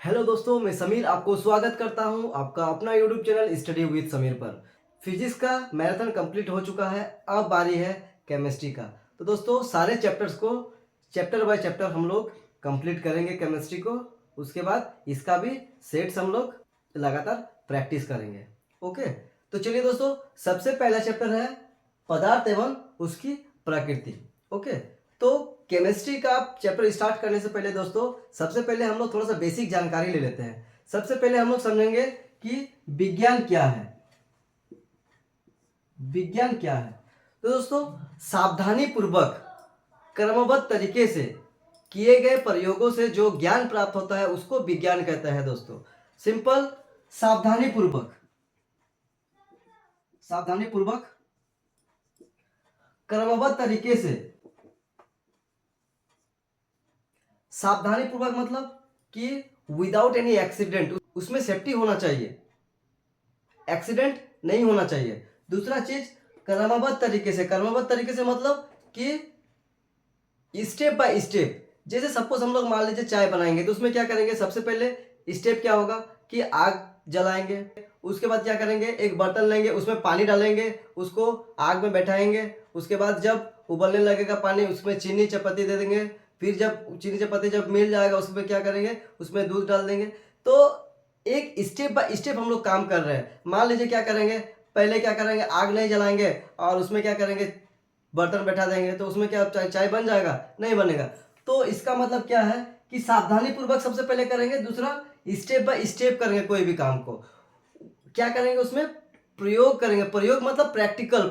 Hello दोस्तों, मैं समीर आपको स्वागत करता हूं आपका अपना YouTube channel study with Sameer पर। फिजिक्स का मैराथन कंप्लीट हो चुका है, अब बारी है केमिस्ट्री का। तो दोस्तों सारे चैप्टर्स को चैप्टर बाय चैप्टर हम लोग कंप्लीट करेंगे केमिस्ट्री को। उसके बाद इसका भी सेट्स हम लोग लगातार प्रैक्टिस करेंगे। ओके, तो चलिए दोस्तों, सबसे पहला चैप्टर है पदार्थ एवं उसकी प्रकृति। ओके, तो केमिस्ट्री का चैप्टर स्टार्ट करने से पहले दोस्तों सबसे पहले हम लोग थोड़ा सा बेसिक जानकारी ले लेते हैं। सबसे पहले हम लोग समझेंगे कि विज्ञान क्या है। विज्ञान क्या है? तो दोस्तों सावधानी पूर्वक क्रमबद्ध तरीके से किए गए प्रयोगों से जो ज्ञान प्राप्त होता है उसको विज्ञान कहते हैं दोस्तों। सिंपल, सावधानी पूर्वक सावधानी पूर्वक क्रमबद्ध तरीके से। सावधानी पूर्वक मतलब कि विदाउट एनी एक्सीडेंट, उसमें सेफ्टी होना चाहिए, एक्सीडेंट नहीं होना चाहिए। दूसरा चीज क्रमबद्ध तरीके से। क्रमबद्ध तरीके से मतलब कि स्टेप बाय स्टेप। जैसे सपोज हम लोग मान लीजिए चाय बनाएंगे तो उसमें क्या करेंगे, सबसे पहले स्टेप क्या होगा कि आग जलाएंगे। उसके बाद क्या करेंगे, एक बर्तन लेंगे, उसमें पानी डालेंगे, उसको आग में बैठाएंगे। उसके बाद जब उबलने लगेगा पानी, उसमें चीनी चपाती दे देंगे। फिर जब चीनी चपाती जब मिल जाएगा उसमें क्या करेंगे, उसमें दूध डाल देंगे। तो एक स्टेप बाय स्टेप हम लोग काम कर रहे हैं। मान लीजिए क्या करेंगे, पहले क्या करेंगे, आग नहीं जलाएंगे और उसमें क्या करेंगे, बर्तन बैठा देंगे, तो उसमें क्या चाय चाय बन जाएगा? नहीं बनेगा। तो इसका मतलब क्या है कि सावधानी पूर्वक सबसे पहले करेंगे। दूसरा, स्टेप बाय स्टेप करेंगे कोई भी काम को। क्या करेंगे, उसमें प्रयोग करेंगे। प्रयोग मतलब प्रैक्टिकल।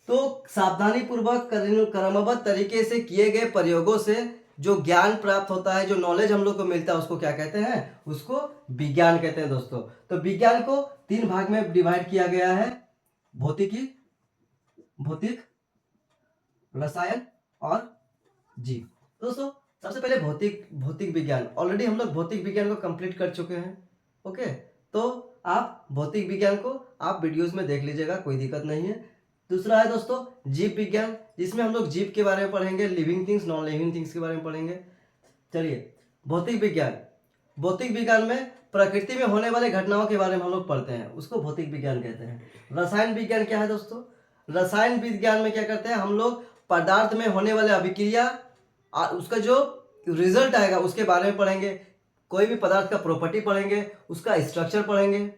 तो सावधानी पूर्वक क्रमबद्ध तरीके से किए गए प्रयोगों से जो ज्ञान प्राप्त होता है, जो नॉलेज हम लोग को मिलता है, उसको क्या कहते हैं? उसको विज्ञान कहते हैं दोस्तों। तो विज्ञान को तीन भाग में डिवाइड किया गया है: भौतिकी, भौतिक, रसायन और जीव। दोस्तों सबसे पहले भौतिक भौतिक विज्ञान। ऑलरेडी हम लोग भौतिक विज्ञान को कंप्लीट कर चुके हैं। ओके, तो आप भौतिक विज्ञान को आप वीडियोस में देख लीजिएगा, कोई दिक्कत नहीं है। दूसरा है दोस्तों जीव विज्ञान, जिसमें हम लोग जीव के बारे में पढ़ेंगे, living things, non living things के बारे में पढ़ेंगे। चलिए, भौतिक विज्ञान। भौतिक विज्ञान में प्रकृति में होने वाले घटनाओं के बारे में हम लोग पढ़ते हैं, उसको भौतिक विज्ञान कहते हैं। रसायन विज्ञान क्या है दोस्तों? रसायन विज्ञान में क्या करते हैं हम लोग, पदार्थ में होने वाले अभिक्रिया उसका जो रिजल्ट आएगा उसके बारे में पढ़ेंगे। कोई भी पदार्थ का प्रॉपर्टी पढ़ेंगे, उसका स्ट्रक्चर पढ़ेंगे।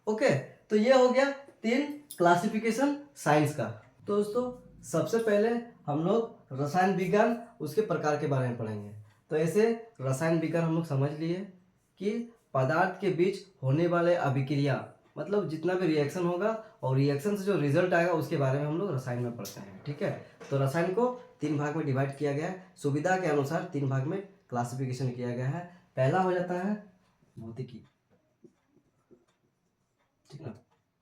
ओके, तो ये हो गया तीन क्लासिफिकेशन साइंस का। तो दोस्तों सबसे पहले हम लोग रसायन विज्ञान, उसके प्रकार के बारे में पढ़ेंगे। तो ऐसे रसायन विज्ञान हम लोग समझ लिए कि पदार्थ के बीच होने वाले अभिक्रिया, मतलब जितना भी रिएक्शन होगा और रिएक्शन से जो रिजल्ट आएगा उसके बारे में हम लोग रसायन में पढ़ते हैं। ठीक है, तो रसायन को तीन भाग में डिवाइड किया गया है, सुविधा के अनुसार तीन भाग में क्लासिफिकेशन किया गया है। पहला हो जाता है भौतिकी, ठीक ना,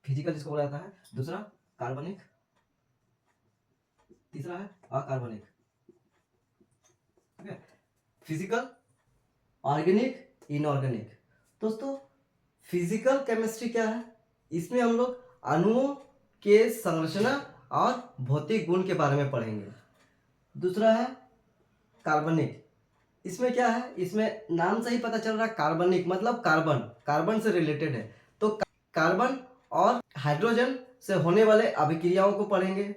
फिजिकल जिसको बोला जाता है। दूसरा कार्बनिक, तीसरा है अकार्बनिक। ठीक है, फिजिकल, ऑर्गेनिक, इनऑर्गेनिक। दोस्तों फिजिकल केमिस्ट्री क्या है? इसमें हम लोग अणुओं के संरचना और भौतिक गुण के बारे में पढ़ेंगे। दूसरा है कार्बनिक। इसमें क्या है, इसमें नाम से ही पता चल रहा है, कार्बनिक मतलब कार्बन, कार्बन से रिलेटेड है। तो कार्बन और हाइड्रोजन से होने वाले अभिक्रियाओं को पढ़ेंगे।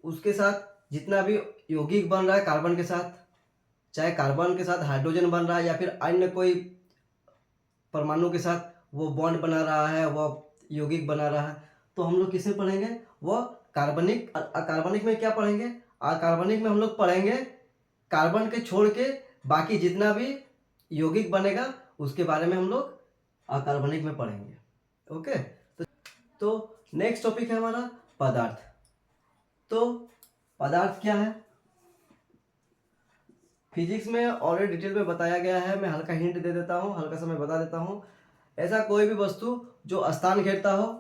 उसके साथ जितना भी यौगिक बन रहा है कार्बन के साथ, चाहे कार्बन के साथ हाइड्रोजन बन रहा है या फिर अन्य कोई परमाणु के साथ वो बॉन्ड बना रहा है, वह यौगिक बना रहा है, तो हम लोग किसे पढ़ेंगे? वह कार्बनिक। अकार्बनिक में क्या पढ़ेंगे? अकार्बनिक में हम लोग पढ़ेंगे कार्बन के छोड़ के बाकी जितना भी यौगिक बनेगा उसके बारे में हम लोग अकार्बनिक में पढ़ेंगे। ओके, तो नेक्स्ट टॉपिक है हमारा पदार्थ। तो पदार्थ क्या है? फिजिक्स में ऑलरेडी डिटेल में बताया गया है, मैं हल्का हिंट दे देता हूँ, हल्का सा मैं बता देता हूँ। ऐसा कोई भी वस्तु जो स्थान घेरता हो,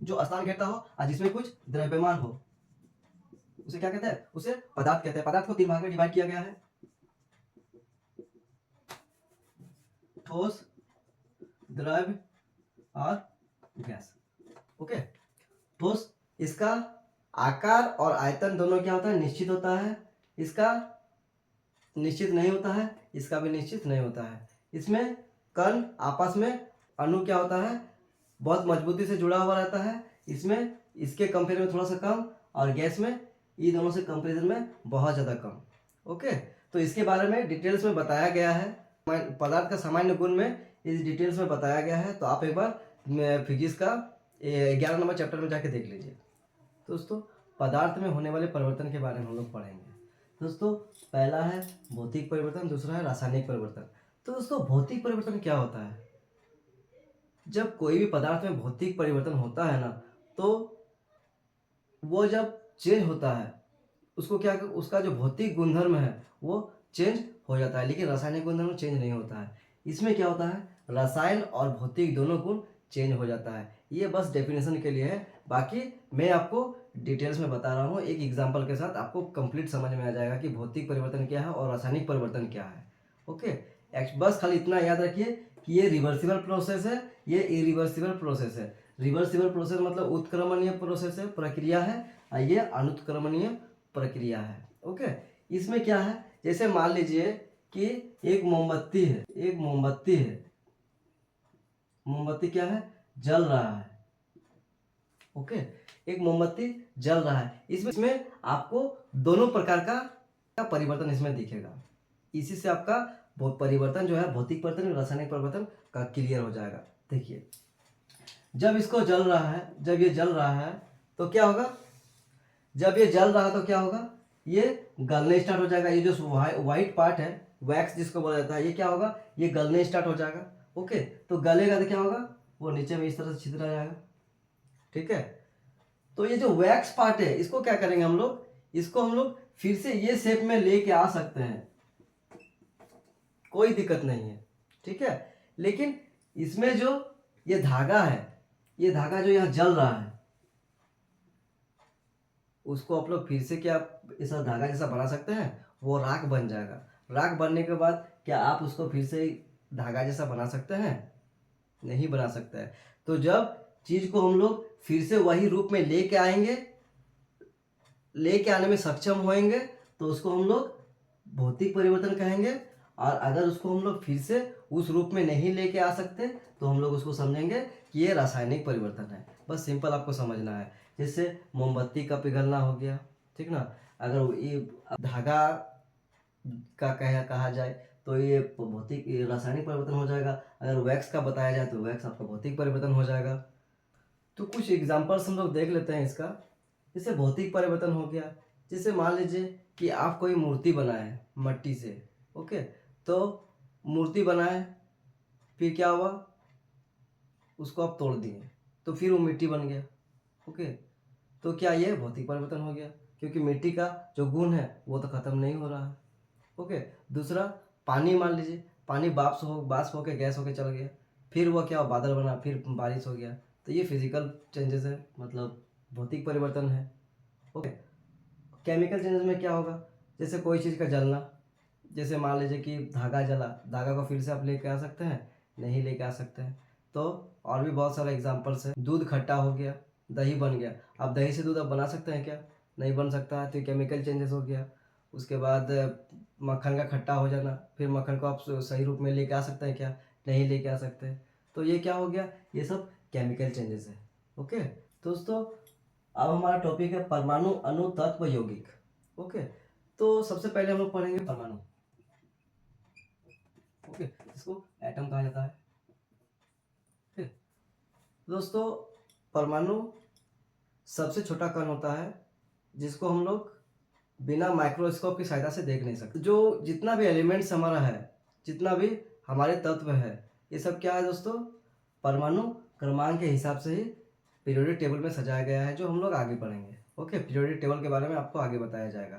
जो स्थान घेरता हो और जिसमें कुछ द्रव्यमान हो, उसे क्या कहते हैं? उसे पदार्थ कहते हैं। पदार्थ को तीन भाग में डिवाइड किया गया है: ठोस, द्रव्य और गैस। ओके, ठोस, इसका आकार और आयतन दोनों क्या होता है? निश्चित होता है। इसका निश्चित नहीं होता है, इसका भी निश्चित नहीं होता है। इसमें कण आपस में अणु क्या होता है, बहुत मजबूती से जुड़ा हुआ रहता है। इसमें इसके कंपेयर में थोड़ा सा कम, और गैस में ये दोनों से कंपेरिजन में बहुत ज़्यादा कम। ओके, तो इसके बारे में डिटेल्स में बताया गया है, पदार्थ का सामान्य गुण में इस डिटेल्स में बताया गया है। तो आप एक बार फिजिक्स का 11 नंबर चैप्टर में जाके देख लीजिए। दोस्तों, पदार्थ में होने वाले परिवर्तन के बारे में हम लोग पढ़ेंगे। दोस्तों, पहला है भौतिक परिवर्तन, दूसरा है रासायनिक परिवर्तन। तो दोस्तों, भौतिक परिवर्तन क्या होता है? जब कोई भी पदार्थ में भौतिक परिवर्तन होता है ना, तो वो जब चेंज होता है, उसको क्या, उसका जो भौतिक गुणधर्म है वो चेंज हो जाता है, लेकिन रासायनिक गुणधर्म चेंज नहीं होता है। इसमें क्या होता है, रसायन और भौतिक दोनों गुण चेंज हो जाता है। ये बस डेफिनेशन के लिए है, बाकी मैं आपको डिटेल्स में बता रहा हूँ, एक एग्जांपल के साथ आपको कंप्लीट समझ में आ जाएगा कि भौतिक परिवर्तन क्या है और रासायनिक परिवर्तन क्या है। ओके, बस खाली इतना याद रखिए कि ये रिवर्सिबल प्रोसेस है, ये इरिवर्सिबल प्रोसेस है। रिवर्सिबल प्रोसेस मतलब उत्क्रमणीय प्रोसेस है, प्रक्रिया है, और ये अनुत्क्रमणीय प्रक्रिया है। ओके, इसमें क्या है, जैसे मान लीजिए कि एक मोमबत्ती है, मोमबत्ती क्या है, जल रहा है। ओके, एक मोमबत्ती जल रहा है, इसमें आपको दोनों प्रकार का परिवर्तन इसमें दिखेगा। इसी से आपका परिवर्तन जो है, भौतिक परिवर्तन, रासायनिक परिवर्तन का क्लियर हो जाएगा। देखिए, जब इसको जल रहा है, जब ये जल रहा है तो क्या होगा, जब ये जल रहा है तो क्या होगा, ये गलने स्टार्ट हो जाएगा। ये जो व्हाइट पार्ट है, वैक्स जिसको बोला जाता है, ये क्या होगा, ये गलने स्टार्ट हो जाएगा। ओके, तो गलेगा तो क्या होगा, वो नीचे में इस तरह से छितरा जाएगा। ठीक है, तो ये जो वैक्स पार्ट है, इसको क्या करेंगे हम लोग, इसको हम लोग फिर से ये शेप में लेके आ सकते हैं, कोई दिक्कत नहीं है। ठीक है, लेकिन इसमें जो ये धागा है, ये धागा जो यहाँ जल रहा है, उसको आप लोग फिर से क्या ऐसा धागा जैसा बना सकते हैं, वो राख बन जाएगा। राख बनने के बाद क्या आप उसको फिर से धागा जैसा बना सकते हैं? नहीं बना सकते हैं। तो जब चीज को हम लोग फिर से वही रूप में लेके आएंगे, लेके आने में सक्षम होएंगे, तो उसको हम लोग भौतिक परिवर्तन कहेंगे। और अगर उसको हम लोग फिर से उस रूप में नहीं लेके आ सकते, तो हम लोग उसको समझेंगे कि ये रासायनिक परिवर्तन है। बस सिंपल आपको समझना है। जैसे मोमबत्ती का पिघलना हो गया, ठीक ना, अगर ये धागा का कहा जाए तो ये भौतिक रासायनिक परिवर्तन हो जाएगा। अगर वैक्स का बताया जाए तो वैक्स आपका भौतिक परिवर्तन हो जाएगा। तो कुछ एग्जांपल्स हम लोग देख लेते हैं इसका। जैसे भौतिक परिवर्तन हो गया, जैसे मान लीजिए कि आप कोई मूर्ति बनाए मट्टी से। ओके, तो मूर्ति बनाए, फिर क्या हुआ, उसको आप तोड़ दिए, तो फिर वो मिट्टी बन गया। ओके, तो क्या ये भौतिक परिवर्तन हो गया, क्योंकि मिट्टी का जो गुण है वो तो खत्म नहीं हो रहा है। ओके, दूसरा पानी, मान लीजिए पानी बाष्प होके गैस होके चल गया, फिर वो क्या, बादल बना, फिर बारिश हो गया। तो ये फिजिकल चेंजेस है, मतलब भौतिक परिवर्तन है। ओके, केमिकल चेंजेस में क्या होगा, जैसे कोई चीज़ का जलना, जैसे मान लीजिए कि धागा जला, धागा को फिर से आप लेके आ सकते हैं? नहीं लेके आ सकते हैं। तो और भी बहुत सारे एग्जांपल्स हैं। दूध खट्टा हो गया, दही बन गया। अब दही से दूध आप बना सकते हैं क्या? नहीं बन सकता है, तो केमिकल चेंजेस हो गया। उसके बाद मक्खन का खट्टा हो जाना, फिर मक्खन को आप सही रूप में लेके आ सकते हैं क्या? नहीं लेके आ सकते। तो ये क्या हो गया, ये सब केमिकल चेंजेस है। ओके दोस्तों, अब हमारा टॉपिक है परमाणु, अणु, तत्व, यौगिक। ओके, तो सबसे पहले हम लोग पढ़ेंगे परमाणु। ओके, इसको एटम कहा जाता है। ओके दोस्तों, परमाणु सबसे छोटा कण होता है, जिसको हम लोग बिना माइक्रोस्कोप की सहायता से देख नहीं सकते। जो जितना भी एलिमेंट्स हमारा है, जितना भी हमारे तत्व है, ये सब क्या है दोस्तों, परमाणु क्रमांक के हिसाब से ही पीरियोडिक टेबल में सजाया गया है, जो हम लोग आगे पढ़ेंगे। ओके, पीरियोडिक टेबल के बारे में आपको आगे बताया जाएगा।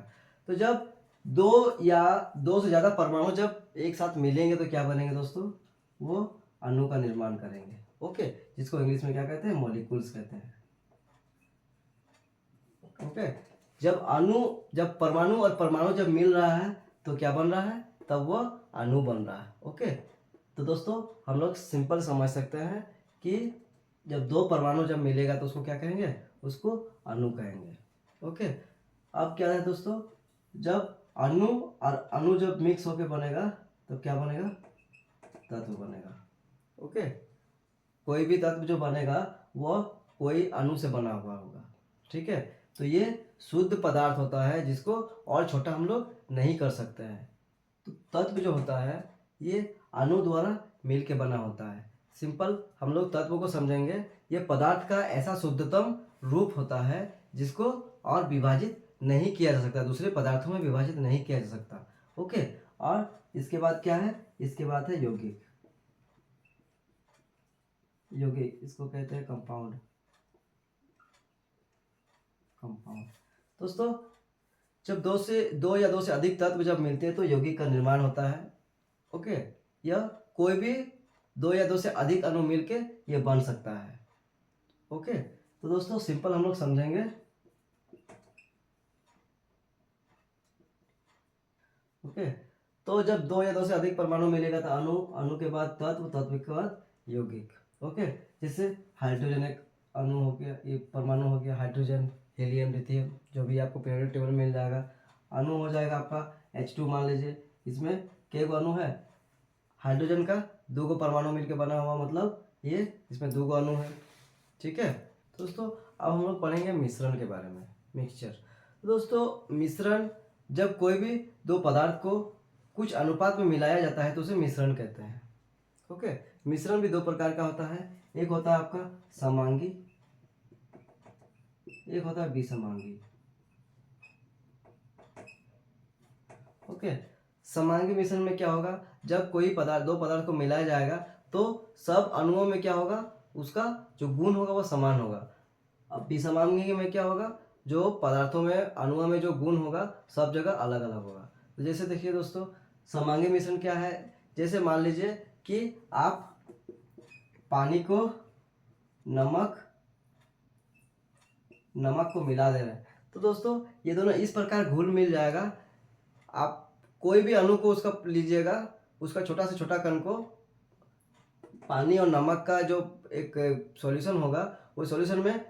तो जब दो या दो से ज़्यादा परमाणु जब एक साथ मिलेंगे तो क्या बनेंगे दोस्तों, वो अणु का निर्माण करेंगे। ओके, जिसको इंग्लिश में क्या कहते हैं, मॉलिक्यूल्स कहते हैं। ओके, जब परमाणु और परमाणु जब मिल रहा है तो क्या बन रहा है, तब वह अणु बन रहा है। ओके, तो दोस्तों हम लोग सिंपल समझ सकते हैं कि जब दो परमाणु जब मिलेगा तो उसको क्या कहेंगे, उसको अणु कहेंगे। ओके, अब क्या है दोस्तों, जब अणु और अणु जब मिक्स होके बनेगा तो क्या बनेगा, तत्व बनेगा। ओके, कोई भी तत्व जो बनेगा वह कोई अणु से बना हुआ होगा। ठीक है, तो ये शुद्ध पदार्थ होता है जिसको और छोटा हम लोग नहीं कर सकते हैं। तो तत्व जो होता है ये अणु द्वारा मिल के बना होता है। सिंपल हम लोग तत्व को समझेंगे, ये पदार्थ का ऐसा शुद्धतम रूप होता है जिसको और विभाजित नहीं किया जा सकता, दूसरे पदार्थों में विभाजित नहीं किया जा सकता। ओके, और इसके बाद क्या है, इसके बाद है यौगिक। यौगिक इसको कहते हैं कंपाउंड। कंपाउंड दोस्तों, जब दो या दो से अधिक तत्व जब मिलते हैं तो यौगिक का निर्माण होता है। ओके, यह कोई भी दो या दो से अधिक अणु मिलके ये बन सकता है। ओके, तो दोस्तों सिंपल हम लोग समझेंगे। ओके, तो जब दो या दो से अधिक परमाणु मिलेगा तो अणु, अणु के बाद तत्व, तत्व के बाद यौगिक। ओके, जैसे हाइड्रोजन एक अणु हो गया, ये परमाणु हो गया, हाइड्रोजन, हीलियम, लिथियम, जो भी आपको पीरियोडिक टेबल में मिल जाएगा। अणु हो जाएगा आपका H2 मान लीजिए, इसमें के गो अणु है, हाइड्रोजन का 2 गो परमाणु मिलकर बना हुआ, मतलब ये इसमें 2 गो अणु है। ठीक है दोस्तों, अब हम लोग पढ़ेंगे मिश्रण के बारे में, मिक्सचर। दोस्तों मिश्रण, जब कोई भी दो पदार्थ को कुछ अनुपात में मिलाया जाता है तो उसे मिश्रण कहते हैं। ओके, मिश्रण भी दो प्रकार का होता है, एक होता है आपका समांगी, एक होता है विसमांगी। ओके, समांगी मिश्रण में क्या होगा, जब कोई पदार्थ, दो पदार्थ को मिलाया जाएगा तो सब अणुओं में क्या होगा, उसका जो गुण होगा वह समान होगा। अब विसमांगी में क्या होगा, जो पदार्थों में, अणुओं में जो गुण होगा सब जगह अलग अलग होगा। तो जैसे देखिए दोस्तों, समांगी मिश्रण क्या है, जैसे मान लीजिए कि आप पानी को नमक को मिला दे रहे हैं, तो दोस्तों ये दोनों इस प्रकार घुल मिल जाएगा। आप कोई भी अणु को उसका लीजिएगा, उसका छोटा से छोटा कण को पानी और नमक का जो एक सॉल्यूशन होगा, वो सॉल्यूशन में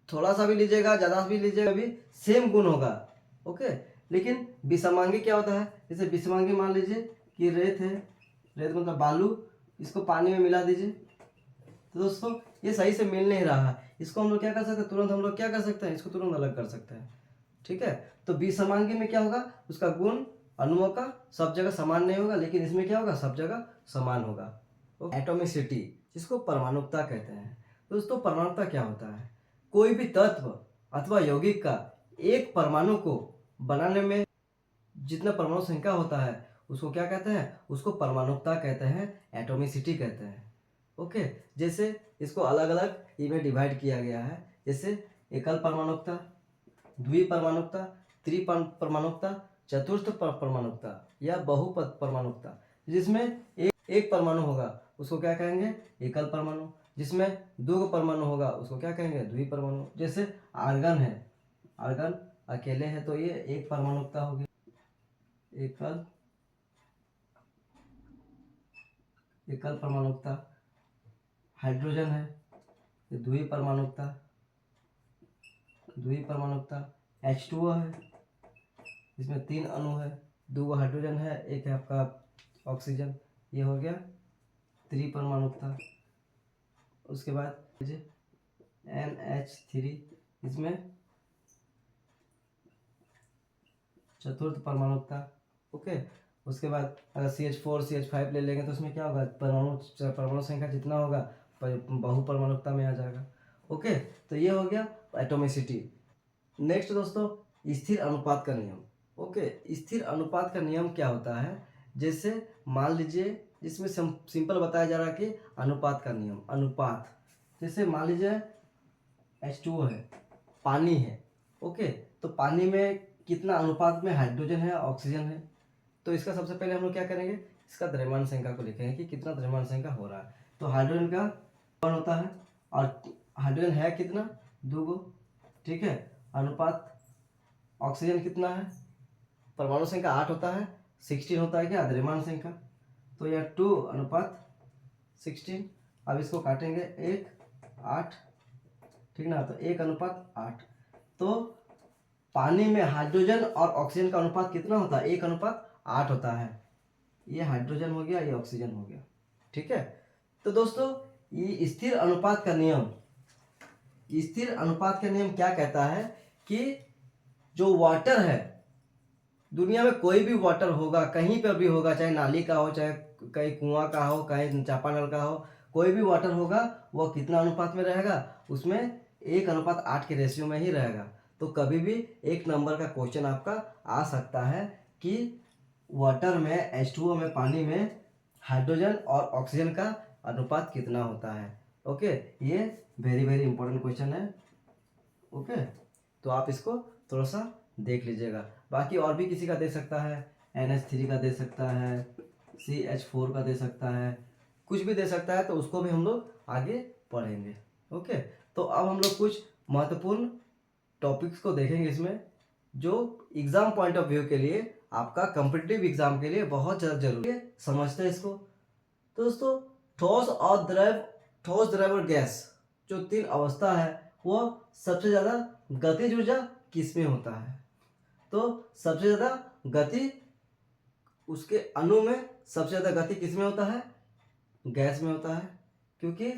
थोड़ा सा भी लीजिएगा, ज़्यादा भी लीजिएगा, भी सेम गुण होगा। ओके, लेकिन विसमांगी क्या होता है, जैसे विसमांगी मान लीजिए कि रेत है, रेत मतलब बालू, इसको पानी में मिला दीजिए, तो दोस्तों ये सही से मिल नहीं रहा है, इसको हम लोग क्या कर सकते हैं, तुरंत हम लोग क्या कर सकते हैं, इसको तुरंत अलग कर सकते हैं। ठीक है, तो विसमांगी में क्या होगा, उसका गुण अणुओं का सब जगह समान नहीं होगा, लेकिन इसमें क्या होगा, सब जगह समान होगा। एटॉमिसिटी, जिसको परमाणुकता कहते हैं। दोस्तों परमाणुकता क्या होता है, कोई भी तत्व अथवा यौगिक का एक परमाणु को बनाने में जितना परमाणु संख्या होता है उसको क्या कहते हैं, उसको परमाणुकता कहते हैं, एटॉमिसिटी कहते हैं। ओके, जैसे इसको अलग अलग इनमें डिवाइड किया गया है, जैसे एकल परमाणुकता, द्विपरमाणुकता, त्रिपरमाणुकता, चतुर्थ परमाणुकता या बहुपद परमाणुकता। जिसमें एक परमाणु होगा उसको क्या कहेंगे, एकल परमाणु, जिसमें 2 परमाणु होगा उसको क्या कहेंगे, द्विपरमाणु। जैसे आर्गन है, आर्गन अकेले है तो ये एक परमाणुकता होगी, एकल परमाणुकता। हाइड्रोजन है, ये द्विपरमाणुकता, H2O है, इसमें 3 अणु है, 2 हाइड्रोजन है, एक है आपका ऑक्सीजन, ये हो गया त्रिपरमाणुकता। उसके बाद NH3, इसमें चतुर्थ परमाणुकता। ओके, उसके बाद अगर CH4 CH5 ले लेंगे तो उसमें क्या होगा, परमाणु संख्या जितना होगा बहुपरमाणुकता में आ जाएगा। ओके, तो ये हो गया एटॉमिसिटी। नेक्स्ट दोस्तों, स्थिर अनुपात का नियम। ओके, स्थिर अनुपात का नियम क्या होता है, जैसे मान लीजिए, जिसमें सिंपल बताया जा रहा है कि अनुपात का नियम, अनुपात, जैसे मान लीजिए H2O है, पानी है। ओके, तो पानी में कितना अनुपात में हाइड्रोजन है, ऑक्सीजन है, तो इसका सबसे पहले हम लोग क्या करेंगे, इसका द्रव्यमान संख्या को लिखेंगे कि कितना द्रव्यमान संख्या हो रहा है। तो हाइड्रोजन का कौन होता है, और हाइड्रोजन है कितना, 2 गो। ठीक है, अनुपात ऑक्सीजन कितना है, परमाणु संख्या 8 होता है, 16 होता है क्या द्रव्यमान संख्या, तो यह 2:16। अब इसको काटेंगे 1, 8, ठीक ना, तो 1:8। तो पानी में हाइड्रोजन और ऑक्सीजन का अनुपात कितना होता है? 1:8 होता है। ये हाइड्रोजन हो गया, ये ऑक्सीजन हो गया, ठीक है। तो दोस्तों ये स्थिर अनुपात का नियम क्या कहता है कि जो वाटर है, दुनिया में कोई भी वाटर होगा, कहीं पर भी होगा, चाहे नाली का हो, चाहे कहीं कुआं का हो, कहीं चापानल का हो, कोई भी वाटर होगा, वो कितना अनुपात में रहेगा? उसमें 1:8 के रेशियो में ही रहेगा। तो कभी भी एक नंबर का क्वेश्चन आपका आ सकता है कि वाटर में, H2O में, पानी में हाइड्रोजन और ऑक्सीजन का अनुपात कितना होता है। ओके, ये वेरी वेरी इंपॉर्टेंट क्वेश्चन है। ओके, तो आप इसको थोड़ा सा देख लीजिएगा। बाकी और भी किसी का दे सकता है, NH3 का दे सकता है, CH4 का दे सकता है, कुछ भी दे सकता है, तो उसको भी हम लोग आगे पढ़ेंगे। ओके, तो अब हम लोग कुछ महत्वपूर्ण टॉपिक्स को देखेंगे इसमें, जो एग्जाम पॉइंट ऑफ व्यू के लिए, आपका कॉम्पिटिटिव एग्जाम के लिए बहुत ज़्यादा जरूरी है। समझते हैं इसको। तो दोस्तों ठोस द्रव और गैस, जो 3 अवस्था है, वो सबसे ज़्यादा गतिज ऊर्जा किस में होता है? तो सबसे ज़्यादा गति, उसके अणु में सबसे ज़्यादा गति किस में होता है? गैस में होता है, क्योंकि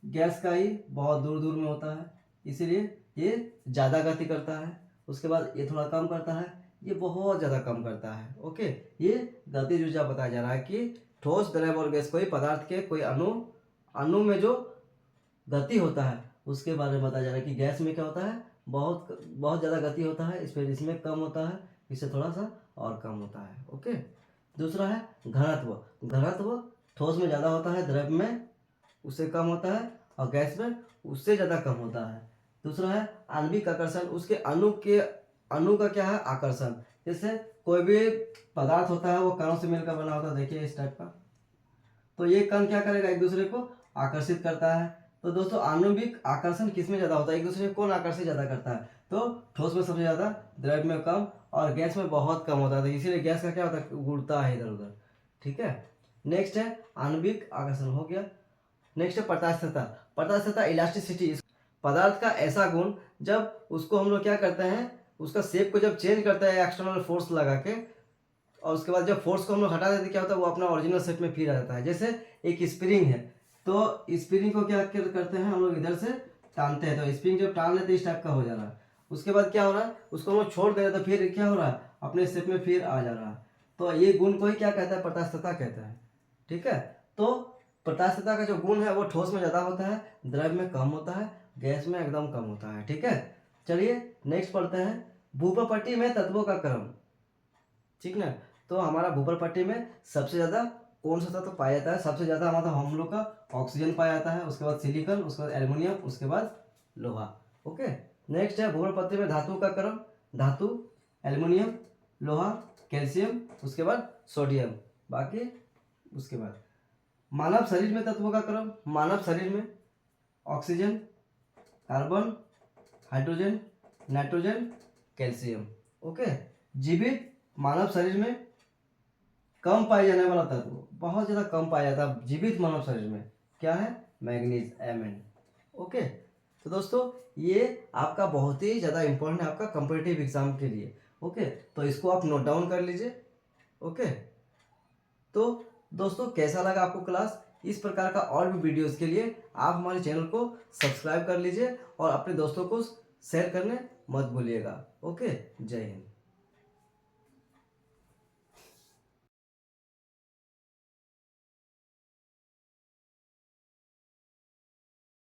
गैस का ही बहुत दूर दूर में होता है, इसीलिए ये ज़्यादा गति करता है। उसके बाद ये थोड़ा कम करता है, ये बहुत ज़्यादा कम करता है। ओके, ये गतिज ऊर्जा बताया जा रहा है कि ठोस द्रव और गैस, कोई पदार्थ के कोई अणु में जो गति होता है उसके बारे में बताया जा रहा है कि गैस में क्या होता है? बहुत ज़्यादा गति होता है, इसमें कम होता है, इससे थोड़ा सा और कम होता है। ओके, दूसरा है घनत्व ठोस में ज़्यादा होता है, द्रव में उससे कम होता है, और गैस में उससे ज़्यादा कम होता है। दूसरा है आणविक आकर्षण, उसके अणु का क्या है? आकर्षण। जैसे कोई भी पदार्थ होता है वो कणों से मिलकर बना होता है, देखिए इस टाइप का, तो ये कण क्या करेगा? एक दूसरे को आकर्षित करता है। तो दोस्तों आणविक आकर्षण किस में ज़्यादा होता है? एक दूसरे को कौन आकर्षित ज़्यादा करता है? तो ठोस में सबसे ज़्यादा, द्रव में कम, और गैस में बहुत कम होता है। तो इसीलिए गैस का क्या होता है? उड़ता है इधर उधर, ठीक है। नेक्स्ट है आणविक आकर्षण, हो गया। नेक्स्ट है प्रत्यास्थता, इलास्टिसिटी, पदार्थ का ऐसा गुण, जब उसको हम लोग क्या करते हैं, उसका शेप को जब चेंज करते हैं एक्सटर्नल फोर्स लगा के, और उसके बाद जब फोर्स को हम लोग हटा देते, क्या होता है? वो अपना ओरिजिनल शेप में फिर आ जाता है। जैसे एक स्प्रिंग है, तो स्प्रिंग को क्या करते हैं हम लोग? इधर से टानते हैं, तो स्प्रिंग जब टान लेते इस टाइप का हो जा रहा है। उसके बाद क्या हो रहा है? उसको हम लोग छोड़ दे रहे, तो फिर क्या हो रहा है? अपने शेप में फिर आ जा रहा है। तो ये गुण को ही क्या कहता है? प्रत्यास्थता कहता है, ठीक है। तो प्रत्यास्थता का जो गुण है वो ठोस में ज़्यादा होता है, द्रव में कम होता है, गैस में एकदम कम होता है, ठीक है। चलिए नेक्स्ट पढ़ते हैं, भूप्रपट्टी में तत्वों का क्रम, ठीक ना। तो हमारा भूप्रपट्टी में सबसे ज़्यादा कौन सा तत्व पाया जाता है? सबसे ज़्यादा हमारा हम लोग का ऑक्सीजन पाया जाता है, उसके बाद सिलिकॉन, उसके बाद एल्युमिनियम, उसके बाद लोहा। ओके, नेक्स्ट है भूप्रपट्टी में धातु का क्रम, धातु, एल्युमिनियम, लोहा, कैल्शियम, उसके बाद सोडियम, बाकी उसके बाद मानव शरीर में तत्वों का क्रम, मानव शरीर में oxygen, carbon, hydrogen, nitrogen, calcium. Okay, जीवित मानव शरीर में कम पाए जाने वाला तत्व, बहुत ज़्यादा कम पाया जाता है जीवित मानव शरीर में, क्या है? Manganese, Mn। ओके, तो दोस्तों ये आपका बहुत ही ज़्यादा इंपॉर्टेंट है आपका कॉम्पिटिटिव एग्जाम के लिए। ओके, तो इसको आप नोट डाउन कर लीजिए। ओके, तो दोस्तों कैसा लगा आपको क्लास? इस प्रकार का और भी वीडियोस के लिए आप हमारे चैनल को सब्सक्राइब कर लीजिए और अपने दोस्तों को शेयर करने मत भूलिएगा। ओके, जय हिंद।